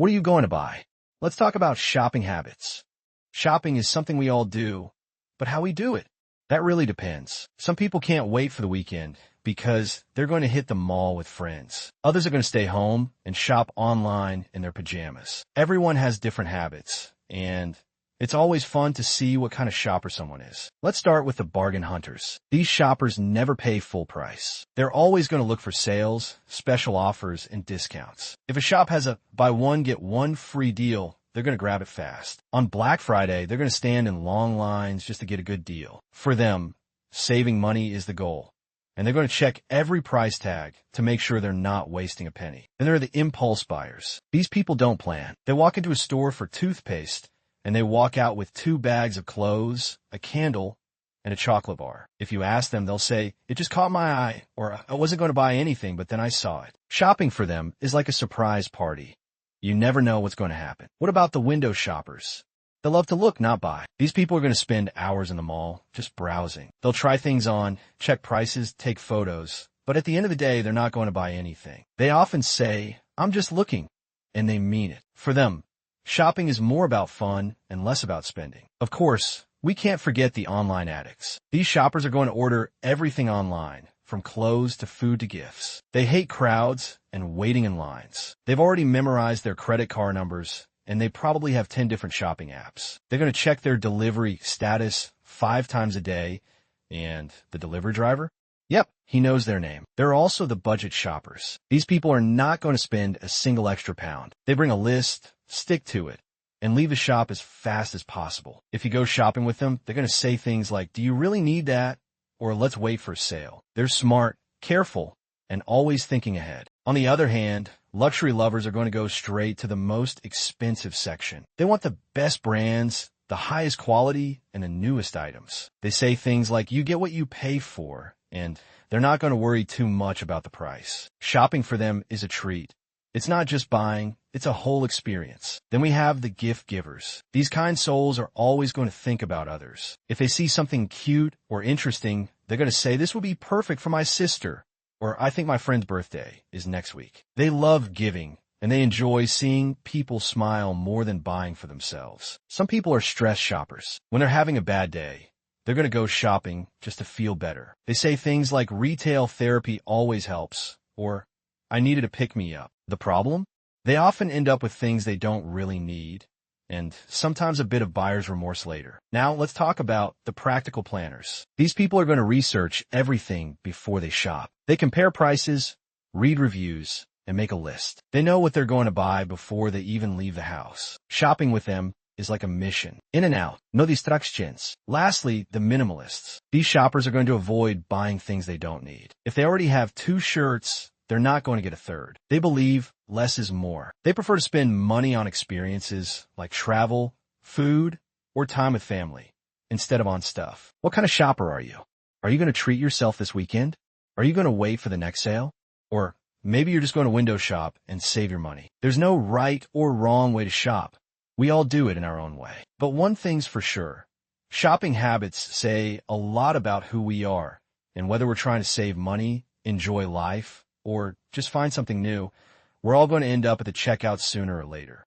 What are you going to buy? Let's talk about shopping habits. Shopping is something we all do, but how we do it, that really depends. Some people can't wait for the weekend because they're going to hit the mall with friends. Others are going to stay home and shop online in their pajamas. Everyone has different habits, and it's always fun to see what kind of shopper someone is. Let's start with the bargain hunters. These shoppers never pay full price. They're always going to look for sales, special offers, and discounts. If a shop has a buy one, get one free deal, they're going to grab it fast. On Black Friday, they're going to stand in long lines just to get a good deal. For them, saving money is the goal, and they're going to check every price tag to make sure they're not wasting a penny. Then there are the impulse buyers. These people don't plan. They walk into a store for toothpaste, and they walk out with 2 bags of clothes, a candle, and a chocolate bar. If you ask them, they'll say, "It just caught my eye," or "I wasn't going to buy anything, but then I saw it." Shopping for them is like a surprise party. You never know what's going to happen. What about the window shoppers? They love to look, not buy. These people are going to spend hours in the mall just browsing. They'll try things on, check prices, take photos, but at the end of the day, they're not going to buy anything. They often say, "I'm just looking," and they mean it. For them, shopping is more about fun and less about spending. Of course, we can't forget the online addicts. These shoppers are going to order everything online, from clothes to food to gifts. They hate crowds and waiting in lines. They've already memorized their credit card numbers, and they probably have 10 different shopping apps. They're going to check their delivery status 5 times a day, and the delivery driver? Yep, he knows their name. There are also the budget shoppers. These people are not going to spend a single extra pound. They bring a list, stick to it, and leave the shop as fast as possible. If you go shopping with them, they're going to say things like, "Do you really need that?" or "Let's wait for a sale." They're smart, careful, and always thinking ahead. On the other hand, luxury lovers are going to go straight to the most expensive section. They want the best brands, the highest quality, and the newest items. They say things like, "You get what you pay for," and they're not going to worry too much about the price. Shopping for them is a treat. It's not just buying, it's a whole experience. Then we have the gift givers. These kind souls are always going to think about others. If they see something cute or interesting, they're going to say, "This will be perfect for my sister," or "I think my friend's birthday is next week." They love giving, and they enjoy seeing people smile more than buying for themselves. Some people are stress shoppers. When they're having a bad day, they're going to go shopping just to feel better. They say things like, "Retail therapy always helps," or "I needed a pick-me-up." The problem? They often end up with things they don't really need, and sometimes a bit of buyer's remorse later. Now, let's talk about the practical planners. These people are going to research everything before they shop. They compare prices, read reviews, and make a list. They know what they're going to buy before they even leave the house. Shopping with them is like a mission. In and out. No distractions. Lastly, the minimalists. These shoppers are going to avoid buying things they don't need. If they already have 2 shirts, they're not going to get a third. They believe less is more. They prefer to spend money on experiences like travel, food, or time with family instead of on stuff. What kind of shopper are you? Are you going to treat yourself this weekend? Are you going to wait for the next sale? Or maybe you're just going to window shop and save your money. There's no right or wrong way to shop. We all do it in our own way. But one thing's for sure. Shopping habits say a lot about who we are, and whether we're trying to save money, enjoy life, or just find something new, we're all going to end up at the checkout sooner or later.